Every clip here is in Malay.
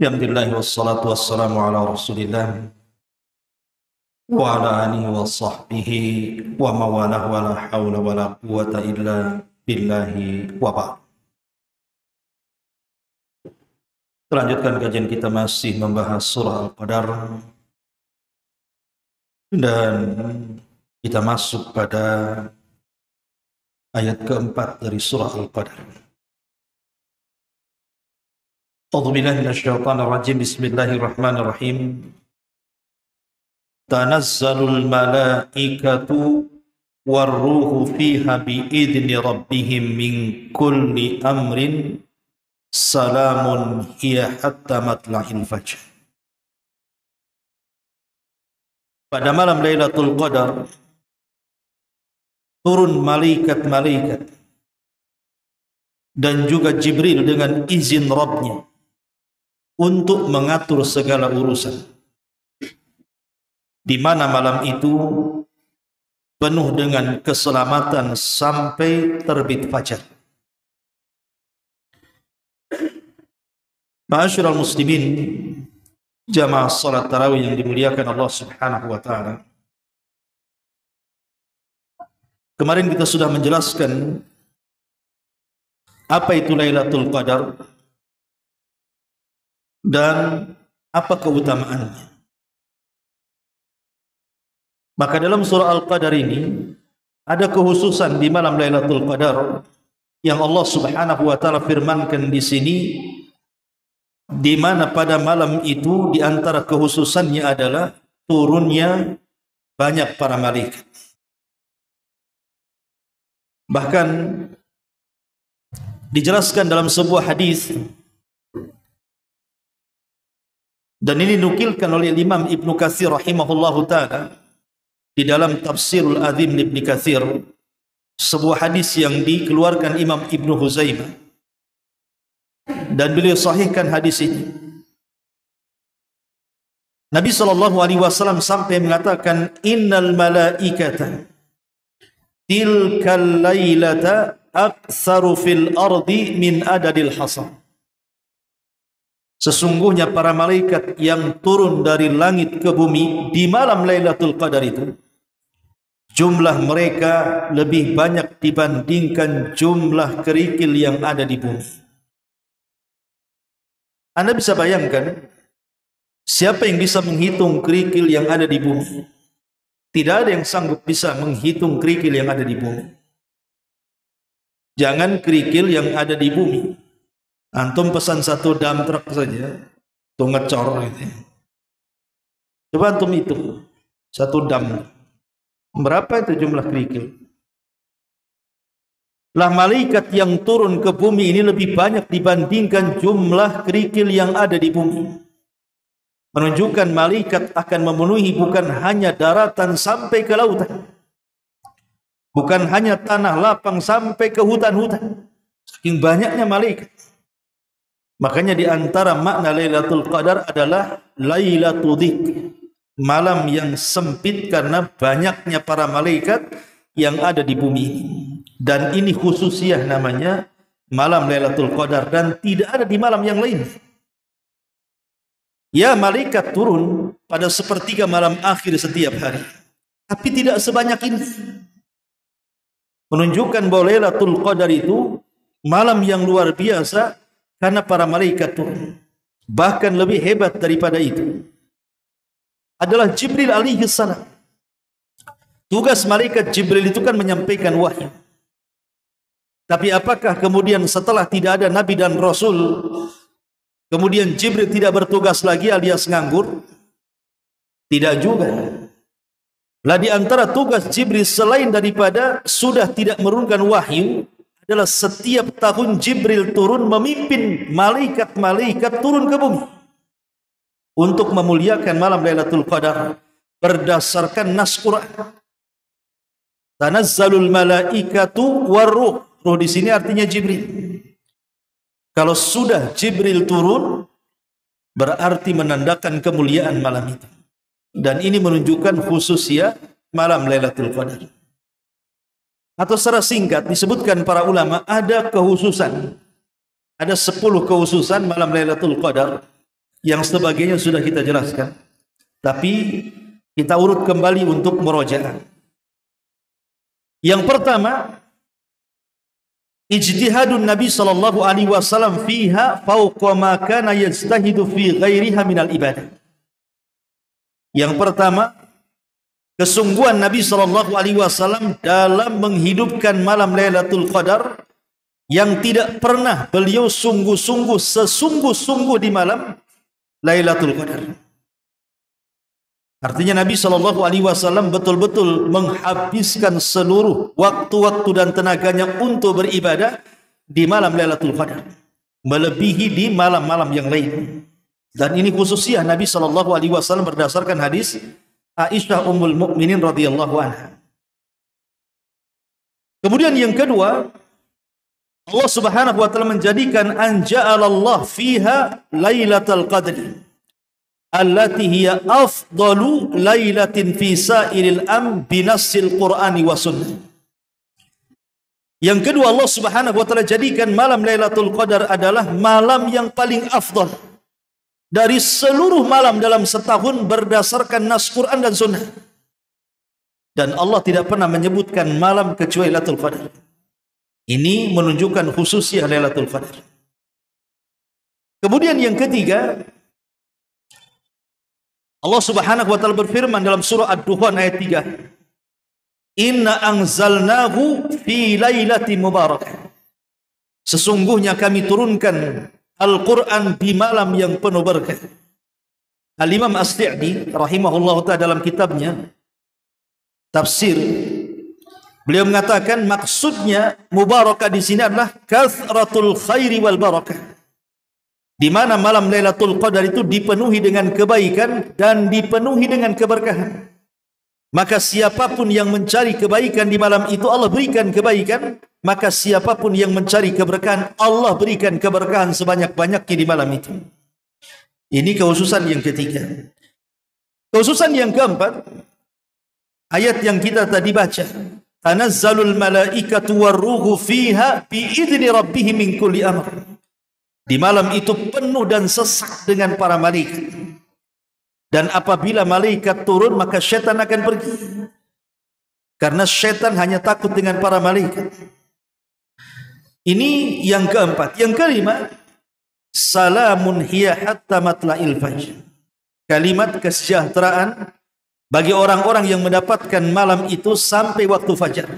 Alhamdulillah wassalatu wassalamu ala Rasulillah wa ala alihi wa sahbihi wa mawalah wa la hawla wa la quwata illa billahi wa ba'd. Lanjutkan kajian kita masih membahas surah Al-Qadar dan kita masuk pada ayat keempat dari surah Al-Qadar. A'udzubillahi minasyaitonir rajim. Bismillahirrahmanirrahim. Tanazzalul malaikatu warruhu fiha biidzni rabbihim min kulli amrin salamun hiya hatta matla'il fajr. Pada malam Lailatul Qadar turun malaikat-malaikat dan juga Jibril dengan izin Rabbnya untuk mengatur segala urusan, di mana malam itu penuh dengan keselamatan sampai terbit fajar. Ma'asyiral muslimin, jamaah salat tarawih yang dimuliakan Allah Subhanahu wa taala. Kemarin kita sudah menjelaskan apa itu Lailatul Qadar dan apa keutamaannya. Maka dalam surah Al-Qadar ini ada kekhususan di malam Lailatul Qadar yang Allah Subhanahu wa taala firmankan di sini, di mana pada malam itu di antara kekhususannya adalah turunnya banyak para malaikat. Bahkan dijelaskan dalam sebuah hadis, dan ini nukilkan oleh Imam Ibnu Katsir rahimahullahu taala di dalam Tafsirul Azim Ibnu Katsir, sebuah hadis yang dikeluarkan Imam Ibnu Huzaimah dan beliau sahihkan hadis ini. Nabi sallallahu alaihi wasallam sampai mengatakan, innal malaikata tilkal lailata aktsaru fil ardi min adadil hasan. Sesungguhnya para malaikat yang turun dari langit ke bumi di malam Lailatul Qadar itu, jumlah mereka lebih banyak dibandingkan jumlah kerikil yang ada di bumi. Anda bisa bayangkan, siapa yang bisa menghitung kerikil yang ada di bumi? Tidak ada yang sanggup bisa menghitung kerikil yang ada di bumi. Jangan kerikil yang ada di bumi, antum pesan satu dump truck saja, itu ngecor gitu. Coba antum itu satu dump, berapa itu jumlah kerikil? Lah malaikat yang turun ke bumi ini lebih banyak dibandingkan jumlah kerikil yang ada di bumi. Menunjukkan malaikat akan memenuhi bukan hanya daratan sampai ke lautan, bukan hanya tanah lapang sampai ke hutan-hutan. Saking banyaknya malaikat. Makanya di antara makna Lailatul Qadar adalah Lailatul Dzikr, malam yang sempit karena banyaknya para malaikat yang ada di bumi ini. Dan ini khususiyah namanya malam Lailatul Qadar dan tidak ada di malam yang lain. Ya, malaikat turun pada sepertiga malam akhir setiap hari, tapi tidak sebanyak ini. Menunjukkan bahwa Lailatul Qadar itu malam yang luar biasa karena para malaikat turun. Bahkan lebih hebat daripada itu adalah Jibril alaihi salam. Tugas malaikat Jibril itu kan menyampaikan wahyu. Tapi apakah kemudian setelah tidak ada nabi dan rasul, kemudian Jibril tidak bertugas lagi alias nganggur? Tidak juga. Lah di antara tugas Jibril selain daripada sudah tidak menurunkan wahyu adalah setiap tahun Jibril turun memimpin malaikat-malaikat turun ke bumi untuk memuliakan malam Lailatul Qadar berdasarkan nas Quran. Tanazzalul malaikatu warruh. Ruh di sini artinya Jibril. Kalau sudah Jibril turun, berarti menandakan kemuliaan malam itu. Dan ini menunjukkan khususnya malam Lailatul Qadar. Atau secara singkat disebutkan para ulama ada kekhususan. Ada 10 kekhususan malam Lailatul Qadar Yang sebagainya sudah kita jelaskan. Tapi kita urut kembali untuk murojaah. Yang pertama, ijtihadun Nabi sallallahu alaihi wasallam fiha fawqa ma kana yajtahidu fi ghairiha minal ibadah. Yang pertama, kesungguhan Nabi sallallahu alaihi wasallam dalam menghidupkan malam Lailatul Qadar yang tidak pernah beliau sungguh-sungguh sesungguh-sungguh di malam Lailatul Qadar. Artinya Nabi sallallahu alaihi wasallam betul-betul menghabiskan seluruh waktu-waktu dan tenaganya untuk beribadah di malam Lailatul Qadar, melebihi di malam-malam yang lain. Dan ini khususnya Nabi sallallahu alaihi wasallam berdasarkan hadis Aisyah Ummul Mukminin radhiyallahu anha. Kemudian yang kedua, Allah Subhanahu wa taala menjadikan an ja'alallah fiha Lailatul Qadri allati hiya afdalu lailatin fi sa'iril am binassil Qur'ani wa sunnah. Yang kedua, Allah Subhanahu wa taala jadikan malam Lailatul Qadar adalah malam yang paling afdal dari seluruh malam dalam setahun berdasarkan nas Quran dan sunnah. Dan Allah tidak pernah menyebutkan malam kecuali Lailatul Qadar. Ini menunjukkan khususnya Lailatul Qadar. Kemudian yang ketiga, Allah Subhanahu wa taala berfirman dalam surah Ad-Dukhan ayat 3. Inna anzalnahu fi lailatin mubarakah. Sesungguhnya kami turunkan Al-Quran di malam yang penuh berkah. Al-Imam As-Sa'di rahimahullah ta'ala dalam kitabnya tafsir, beliau mengatakan maksudnya mubarakah di sini adalah kathratul khairi wal barakah. Di mana malam Lailatul Qadar itu dipenuhi dengan kebaikan dan dipenuhi dengan keberkahan. Maka siapapun yang mencari kebaikan di malam itu Allah berikan kebaikan, maka siapapun yang mencari keberkahan Allah berikan keberkahan sebanyak-banyaknya di malam itu. Ini kekhususan yang ketiga. Kekhususan yang keempat, ayat yang kita tadi baca, tanazzalul malaikatu warruhu fiha biidzni rabbihim min kulli amr. Di malam itu penuh dan sesak dengan para malaikat. Dan apabila malaikat turun, maka syaitan akan pergi. Karena syaitan hanya takut dengan para malaikat. Ini yang keempat. Yang kelima, salamun hiya hatta matla'il fajr. Kalimat kesejahteraan bagi orang-orang yang mendapatkan malam itu sampai waktu fajar.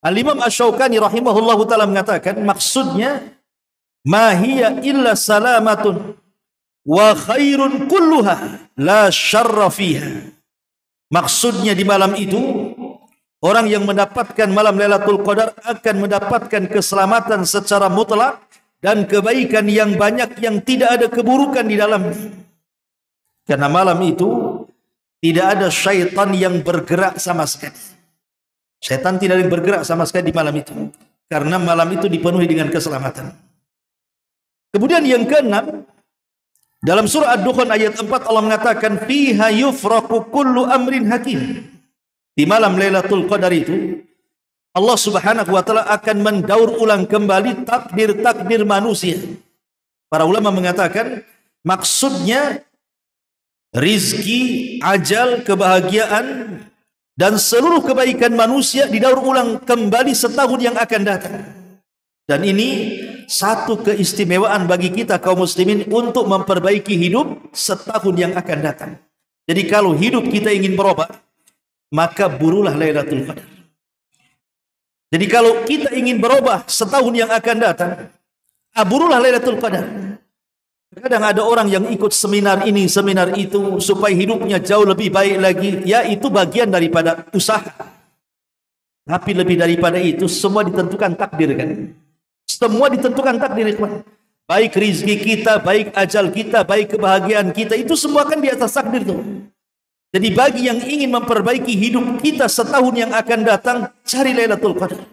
Al-Imam Asy-Syaukani rahimahullahu ta'ala mengatakan, maksudnya ma hiya illa salamatun wa khairun kulluha la syarra fiha. Maksudnya di malam itu orang yang mendapatkan malam Lailatul Qadar akan mendapatkan keselamatan secara mutlak dan kebaikan yang banyak yang tidak ada keburukan di dalamnya. Karena malam itu tidak ada syaitan yang bergerak sama sekali. Syaitan tidak ada yang bergerak sama sekali di malam itu. Karena malam itu dipenuhi dengan keselamatan. Kemudian yang keenam, dalam surah Ad-Dukhan ayat 4 Allah mengatakan fiha yufraqu kullu amrin hakim. Di malam Lailatul Qadar itu Allah Subhanahu wa taala akan mendaur ulang kembali takdir-takdir manusia. Para ulama mengatakan maksudnya rizki, ajal, kebahagiaan dan seluruh kebaikan manusia didaur ulang kembali setahun yang akan datang. Dan ini satu keistimewaan bagi kita kaum muslimin untuk memperbaiki hidup setahun yang akan datang. Jadi kalau hidup kita ingin berubah, maka burulah Lailatul Qadar. Jadi kalau kita ingin berubah setahun yang akan datang, burulah Lailatul Qadar. Kadang ada orang yang ikut seminar ini, seminar itu supaya hidupnya jauh lebih baik lagi. Ya, itu bagian daripada usaha. Tapi lebih daripada itu semua ditentukan takdir kan. Semua ditentukan takdir, ikhwan. Baik rizki kita, baik ajal kita, baik kebahagiaan kita, itu semua kan di atas takdir tuh. Jadi bagi yang ingin memperbaiki hidup kita setahun yang akan datang, cari Lailatul Qadar.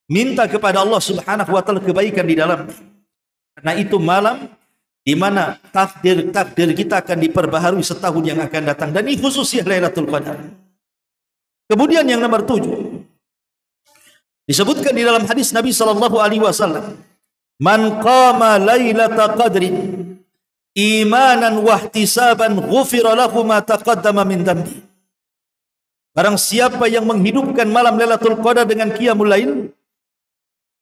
Minta kepada Allah Subhanahu wa taala kebaikan di dalamnya. Karena itu malam di mana takdir kita akan diperbaharui setahun yang akan datang, dan ini khususnya Lailatul Qadar. Kemudian yang nomor 7 disebutkan di dalam hadis Nabi sallallahu alaihi wasallam, "Man qama lailatal qadri imanan wahtisaban ghufira lahu ma taqaddama min dhanbi. Barang siapa yang menghidupkan malam Lailatul Qadar dengan qiyamul lail,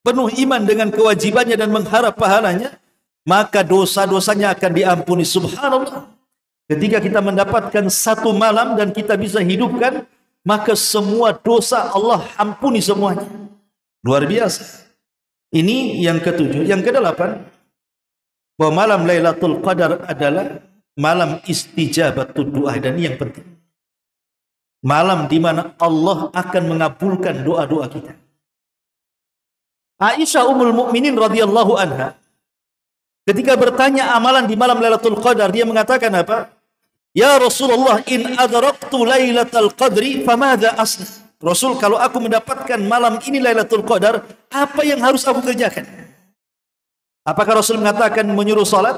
penuh iman dengan kewajibannya dan mengharap pahalanya, maka dosa-dosanya akan diampuni. Subhanallah. Ketika kita mendapatkan satu malam dan kita bisa hidupkan, maka semua dosa Allah ampuni semuanya. Luar biasa. Ini yang ketujuh. Yang kedelapan, bahwa malam Lailatul Qadar adalah malam istijabatud doa, dan ini yang penting. Malam di mana Allah akan mengabulkan doa-doa kita. Aisyah Ummul Mukminin radhiyallahu anha ketika bertanya amalan di malam Lailatul Qadar, dia mengatakan apa? Ya Rasulullah, in adraktu Lailatul Qadri famadza asna? Rasul, kalau aku mendapatkan malam ini Lailatul Qadar, apa yang harus aku kerjakan? Apakah Rasul mengatakan menyuruh salat,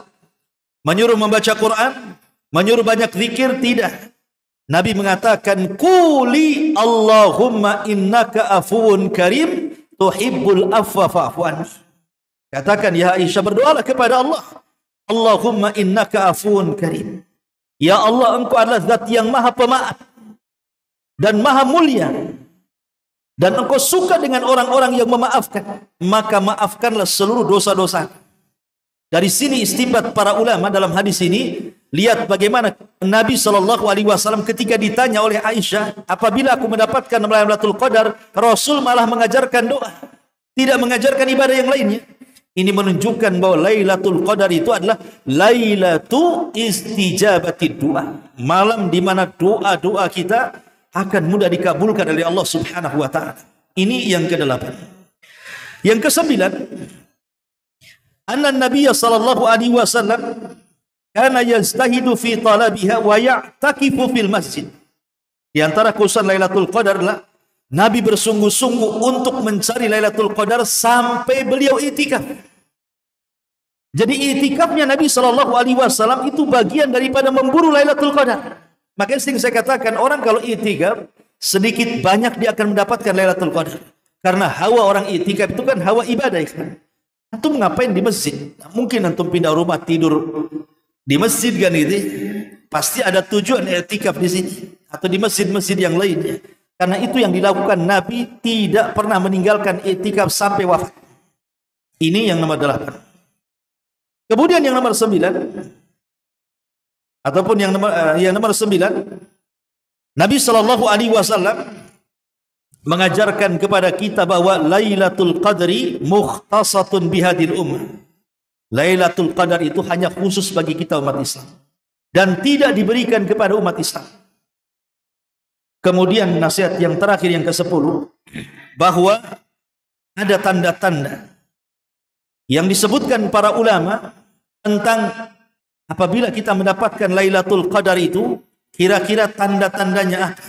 menyuruh membaca Quran, menyuruh banyak zikir? Tidak. Nabi mengatakan, quli Allahumma innaka afuwun karim tuhibbul afwa fa'fu anni. Katakan, ya Aisyah, berdoalah kepada Allah, Allahumma innaka afuwun karim. Ya Allah, engkau adalah zat yang maha pemaaf dan maha mulia, dan engkau suka dengan orang-orang yang memaafkan, maka maafkanlah seluruh dosa-dosa. Dari sini istinbat para ulama dalam hadis ini. Lihat bagaimana Nabi SAW ketika ditanya oleh Aisyah, apabila aku mendapatkan malam Lailatul Qadar, Rasul malah mengajarkan doa, tidak mengajarkan ibadah yang lainnya. Ini menunjukkan bahwa Lailatul Qadar itu adalah Lailatu Istijabatid Doa, malam di mana doa-doa kita akan mudah dikabulkan oleh Allah Subhanahu wa taala. Ini yang ke-8. Yang ke-9, anna Nabiy sallallahu alaihi wasallam kana yastahidu fi talabiha wa ya'takifu fil masjid. Di antara khususan Lailatul Qadar adalah Nabi bersungguh-sungguh untuk mencari Lailatul Qadar sampai beliau itikaf. Jadi itikafnya Nabi SAW itu bagian daripada memburu Lailatul Qadar. Makanya sering saya katakan, orang kalau itikaf, sedikit banyak dia akan mendapatkan Lailatul Qadar. Karena hawa orang itikaf itu kan hawa ibadah. Kan? Antum ngapain di masjid? Mungkin antum pindah rumah tidur di masjid kan gitu. Pasti ada tujuan itikaf di sini. Atau di masjid-masjid yang lainnya. Karena itu yang dilakukan Nabi, tidak pernah meninggalkan iktikaf sampai wafat. Ini yang nomor 8. Kemudian yang nomor 9, ataupun yang nomor 9, Nabi Shallallahu Alaihi Wasallam mengajarkan kepada kita bahwa Lailatul Qadri mukhtasatun bihadil ummah. Lailatul Qadar itu hanya khusus bagi kita umat Islam dan tidak diberikan kepada umat Islam. Kemudian nasihat yang terakhir yang ke-10, bahwa ada tanda-tanda yang disebutkan para ulama tentang apabila kita mendapatkan Lailatul Qadar itu, kira-kira tanda-tandanya apa.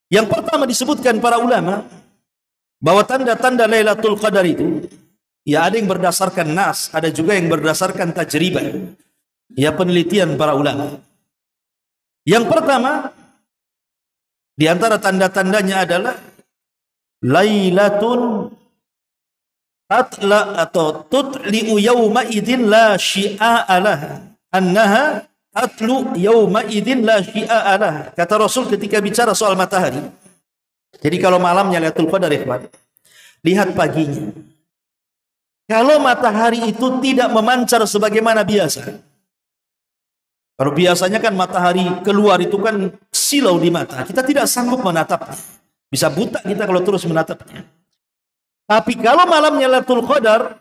Yang pertama disebutkan para ulama bahwa tanda-tanda Lailatul Qadar itu, ya ada yang berdasarkan nas, ada juga yang berdasarkan tajribah, ya penelitian para ulama. Yang pertama di antara tanda-tandanya adalah Lailatun tatla atau tutli'u yawma idin la syi'a alah, annaha tatlu yawma idin la syi'a alah. Kata Rasul ketika bicara soal matahari. Jadi kalau malamnya Lailatul Qadar, lihat paginya. Kalau matahari itu tidak memancar sebagaimana biasa. Kalau biasanya kan matahari keluar itu kan silau di mata. Kita tidak sanggup menatapnya. Bisa buta kita kalau terus menatapnya. Tapi kalau malamnya Lailatul Qadar,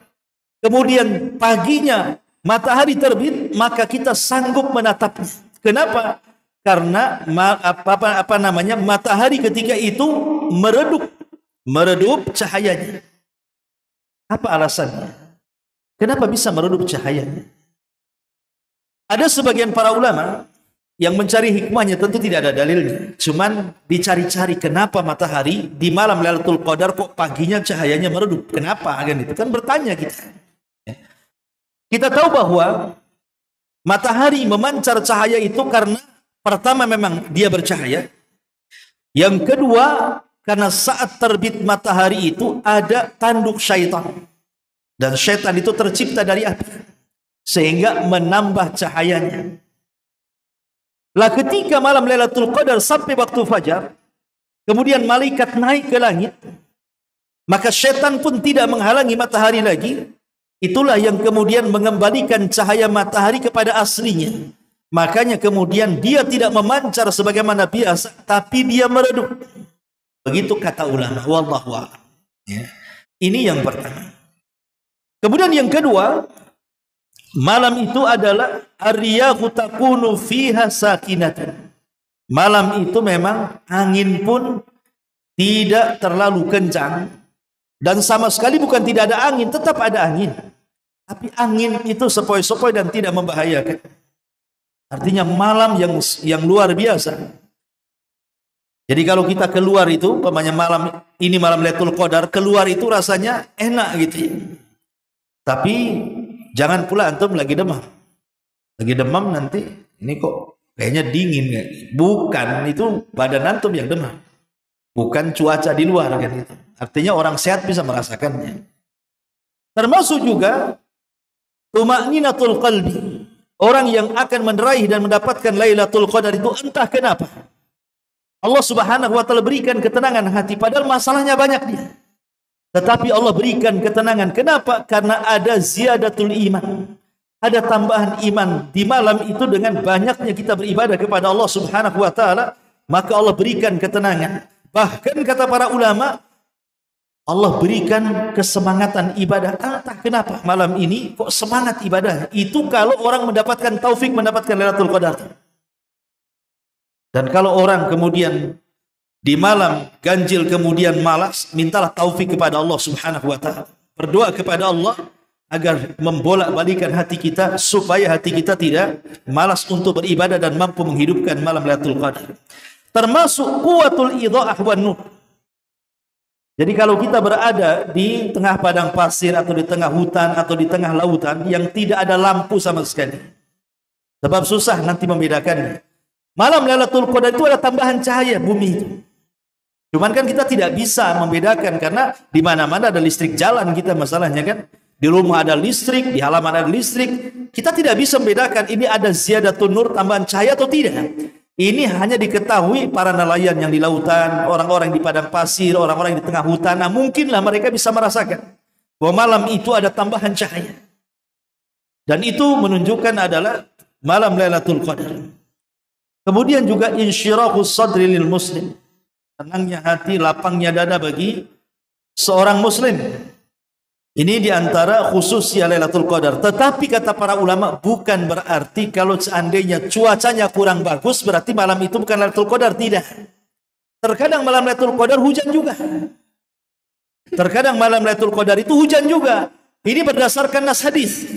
kemudian paginya matahari terbit, maka kita sanggup menatapnya. Kenapa? Karena matahari ketika itu meredup cahayanya. Apa alasannya? Kenapa bisa meredup cahayanya? Ada sebagian para ulama yang mencari hikmahnya, tentu tidak ada dalilnya. Cuman dicari-cari kenapa matahari di malam Lailatul Qadar kok paginya cahayanya meredup. Kenapa? Kan itu kan bertanya kita. Kita tahu bahwa matahari memancar cahaya itu karena pertama memang dia bercahaya. Yang kedua, karena saat terbit matahari itu ada tanduk syaitan. Dan syaitan itu tercipta dari api. sehingga menambah cahayanya. Lah ketika malam Lailatul Qadar sampai waktu fajar, kemudian malaikat naik ke langit, maka syaitan pun tidak menghalangi matahari lagi. Itulah yang kemudian mengembalikan cahaya matahari kepada aslinya. Makanya kemudian dia tidak memancar sebagaimana biasa, tapi dia meredup. Begitu kata ulama. Wallahu a'lam. Ya. Ini yang pertama. Kemudian yang kedua, malam itu adalah ar-riyahu takunu fiha sakinatan. Malam itu memang angin pun tidak terlalu kencang. Dan sama sekali bukan tidak ada angin, tetap ada angin. Tapi angin itu sepoi-sepoi dan tidak membahayakan. Artinya malam yang luar biasa. Jadi kalau kita keluar itu, umpamanya malam ini malam Lailatul Qadar, keluar itu rasanya enak gitu ya. Tapi jangan pula antum lagi demam. Lagi demam nanti, ini kok kayaknya dingin ya. Bukan, itu badan antum yang demam. Bukan cuaca di luar kan itu. Artinya orang sehat bisa merasakannya. Termasuk juga tuma'ninatul qalbi. Orang yang akan meraih dan mendapatkan Lailatul Qadar itu entah kenapa Allah Subhanahu wa taala berikan ketenangan hati, padahal masalahnya banyak dia. Tetapi Allah berikan ketenangan. Kenapa? Karena ada ziyadatul iman. Ada tambahan iman di malam itu dengan banyaknya kita beribadah kepada Allah Subhanahu wa taala, maka Allah berikan ketenangan. Bahkan kata para ulama, Allah berikan kesemangatan ibadah. Entah kenapa malam ini kok semangat ibadah. Itu kalau orang mendapatkan taufik mendapatkan Lailatul Qadar. Dan kalau orang kemudian di malam ganjil kemudian malas, mintalah taufik kepada Allah Subhanahu wa taala. Berdoa kepada Allah agar membolak-balikan hati kita supaya hati kita tidak malas untuk beribadah dan mampu menghidupkan malam Lailatul Qadar. Termasuk kuwatul idha'ah wan nur. Jadi kalau kita berada di tengah padang pasir atau di tengah hutan atau di tengah lautan yang tidak ada lampu sama sekali, sebab susah nanti membedakannya. Malam Lailatul Qadar itu ada tambahan cahaya bumi itu. Cuman kan kita tidak bisa membedakan karena di mana-mana ada listrik jalan kita masalahnya kan. Di rumah ada listrik, di halaman ada listrik. Kita tidak bisa membedakan ini ada ziyadatun nur, tambahan cahaya atau tidak. Ini hanya diketahui para nelayan yang di lautan, orang-orang di padang pasir, orang-orang di tengah hutan. Nah, mungkinlah mereka bisa merasakan bahwa malam itu ada tambahan cahaya. Dan itu menunjukkan adalah malam Lailatul Qadar. Kemudian juga insyirahus sadri lil muslim. Tenangnya hati, lapangnya dada bagi seorang muslim. Ini diantara khususnya Lailatul Qadar. Tetapi kata para ulama, bukan berarti kalau seandainya cuacanya kurang bagus, berarti malam itu bukan Lailatul Qadar. Tidak. Terkadang malam Lailatul Qadar hujan juga. Terkadang malam Lailatul Qadar itu hujan juga. Ini berdasarkan nas hadis.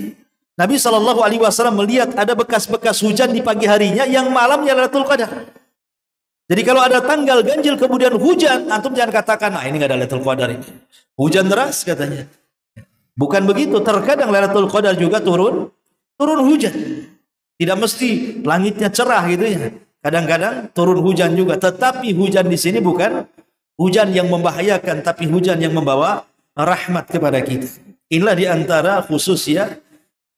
Nabi SAW melihat ada bekas-bekas hujan di pagi harinya yang malamnya Lailatul Qadar. Jadi kalau ada tanggal ganjil kemudian hujan, antum jangan katakan, nah ini nggak ada Lailatul Qadar ini. Hujan deras katanya. Bukan begitu, terkadang Lailatul Qadar juga turun hujan. Tidak mesti langitnya cerah gitu ya. Kadang-kadang turun hujan juga, tetapi hujan di sini bukan hujan yang membahayakan, tapi hujan yang membawa rahmat kepada kita. Inilah di antara khusus ya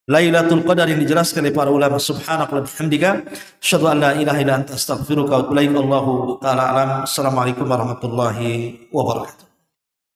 Lailatul Qadar yang dijelaskan oleh para ulama. Subhanallah bihamdika, asyhadu an la ilaha illa anta astaghfiruka wa atubu ilaik. Wallahu taala alam. Assalamualaikum warahmatullahi wabarakatuh.